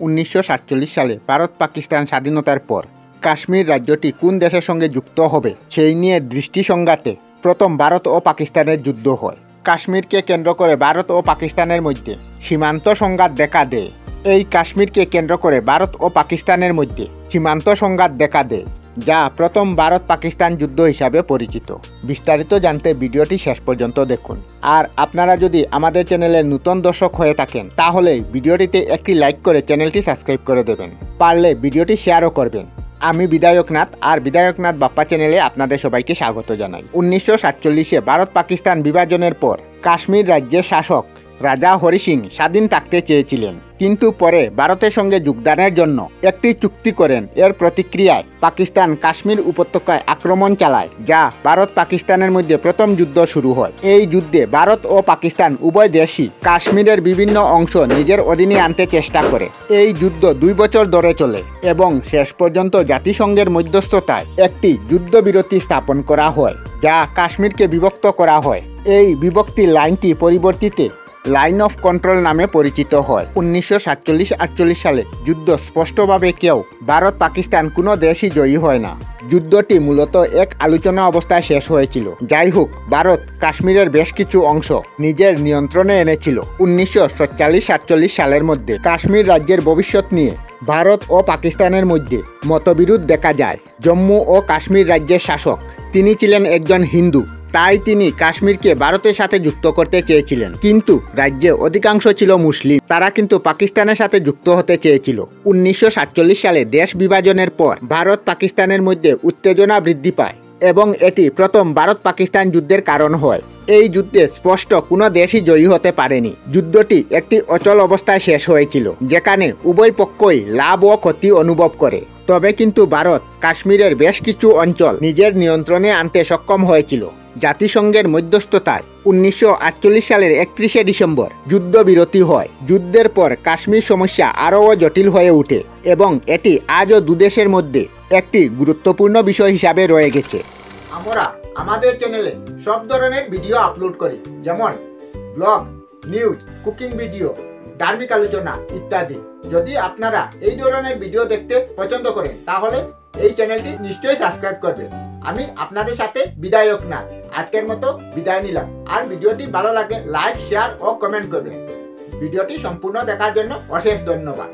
1947 সালে ভারত পাকিস্তান স্বাধীনতার পর কাশ্মীর রাজ্যটি কোন দেশের সঙ্গে যুক্ত হবে সেই নিয়ে দৃষ্টি সংঘাতে প্রথম ভারত ও পাকিস্তানের যুদ্ধ হয়। কাশ্মীরকে কেন্দ্র করে ভারত ও পাকিস্তানের মধ্যে সীমান্ত সংঘাত দেখা দেয়। এই কাশ্মীরকে কেন্দ্র করে ভারত ও পাকিস্তানের মধ্যে সীমান্ত সংঘাত দেখা দেয়, যা প্রথম ভারত পাকিস্তান যুদ্ধ হিসাবে পরিচিত। বিস্তারিত জানতে ভিডিওটি শেষ পর্যন্ত দেখুন। আর আপনারা যদি আমাদের চ্যানেলের নতুন দর্শক হয়ে থাকেন তাহলে ভিডিওটিতে একটি লাইক করে চ্যানেলটি সাবস্ক্রাইব করে দেবেন, পারলে ভিডিওটি শেয়ারও করবেন। আমি বিধায়কনাথ, আর বিধায়কনাথ বাপ্পা চ্যানেলে আপনাদের সবাইকে স্বাগত জানাই। 1947-এ ভারত পাকিস্তান বিভাজনের পর কাশ্মীর রাজ্যের শাসক রাজা হরি সিং স্বাধীন থাকতে চেয়েছিলেন, কিন্তু পরে ভারতের সঙ্গে যোগদানের জন্য একটি চুক্তি করেন। এর প্রতিক্রিয়ায় পাকিস্তান কাশ্মীর উপত্যকায় আক্রমণ চালায়, যা ভারত পাকিস্তানের মধ্যে প্রথম যুদ্ধ শুরু হয়। এই যুদ্ধে ভারত ও পাকিস্তান উভয় দেশই কাশ্মীরের বিভিন্ন অংশ নিজের অধীনে আনতে চেষ্টা করে। এই যুদ্ধ 2 বছর ধরে চলে এবং শেষ পর্যন্ত জাতিসংঘের মধ্যস্থতায় একটি যুদ্ধবিরতি স্থাপন করা হয়, যা কাশ্মীরকে বিভক্ত করা হয়। এই বিভক্তি লাইনটি পরিবর্তিত লাইন অফ কন্ট্রোল নামে পরিচিত হয়। 1947-48 সালে যুদ্ধ স্পষ্টভাবে কেউ ভারত পাকিস্তান কোনো দেশই জয়ী হয় না। যুদ্ধটি মূলত এক আলোচনা অবস্থায় শেষ হয়েছিল। যাই হোক, ভারত কাশ্মীরের বেশ কিছু অংশ নিজের নিয়ন্ত্রণে এনেছিল। 1947-48 সালের মধ্যে কাশ্মীর রাজ্যের ভবিষ্যৎ নিয়ে ভারত ও পাকিস্তানের মধ্যে মতবিরোধ দেখা যায়। জম্মু ও কাশ্মীর রাজ্যের শাসক তিনি ছিলেন একজন হিন্দু, তাই তিনি কাশ্মীরকে ভারতের সাথে যুক্ত করতে চেয়েছিলেন, কিন্তু রাজ্যে অধিকাংশ ছিল মুসলিম। তারা কিন্তু পাকিস্তানের সাথে যুক্ত হতে চেয়েছিল। 1947 সালে দেশ বিভাজনের পর ভারত পাকিস্তানের মধ্যে উত্তেজনা বৃদ্ধি পায় এবং এটি প্রথম ভারত পাকিস্তান যুদ্ধের কারণ হয়। এই যুদ্ধে স্পষ্ট কোনো দেশই জয়ী হতে পারেনি। যুদ্ধটি একটি অচল অবস্থায় শেষ হয়েছিল, যেখানে উভয় পক্ষই লাভ ও ক্ষতি অনুভব করে। তবে কিন্তু ভারত কাশ্মীরের বেশ কিছু অঞ্চল নিজের নিয়ন্ত্রণে আনতে সক্ষম হয়েছিল। জাতিসংঘের মধ্যস্থতায় 1948 সালের 31শে ডিসেম্বর যুদ্ধবিরতি হয়। যুদ্ধের পর কাশ্মীর সমস্যা আরও জটিল হয়ে ওঠে এবং এটি আজও দুদেশের মধ্যে একটি গুরুত্বপূর্ণ বিষয় হিসাবে রয়ে গেছে। আমরা আমাদের চ্যানেলে সব ধরনের ভিডিও আপলোড করি, যেমন ব্লগ, নিউজ, কুকিং ভিডিও, ধার্মিক আলোচনা ইত্যাদি। যদি আপনারা এই ধরনের ভিডিও দেখতে পছন্দ করেন তাহলে এই চ্যানেলটি নিশ্চয়ই সাবস্ক্রাইব করবেন। আমি আপনাদের সাথে বিধায়কনাথ আজকের মতো বিদায় নিলাম। আর ভিডিওটি ভালো লাগে লাইক, শেয়ার ও কমেন্ট করবেন। ভিডিওটি সম্পূর্ণ দেখার জন্য অশেষ ধন্যবাদ।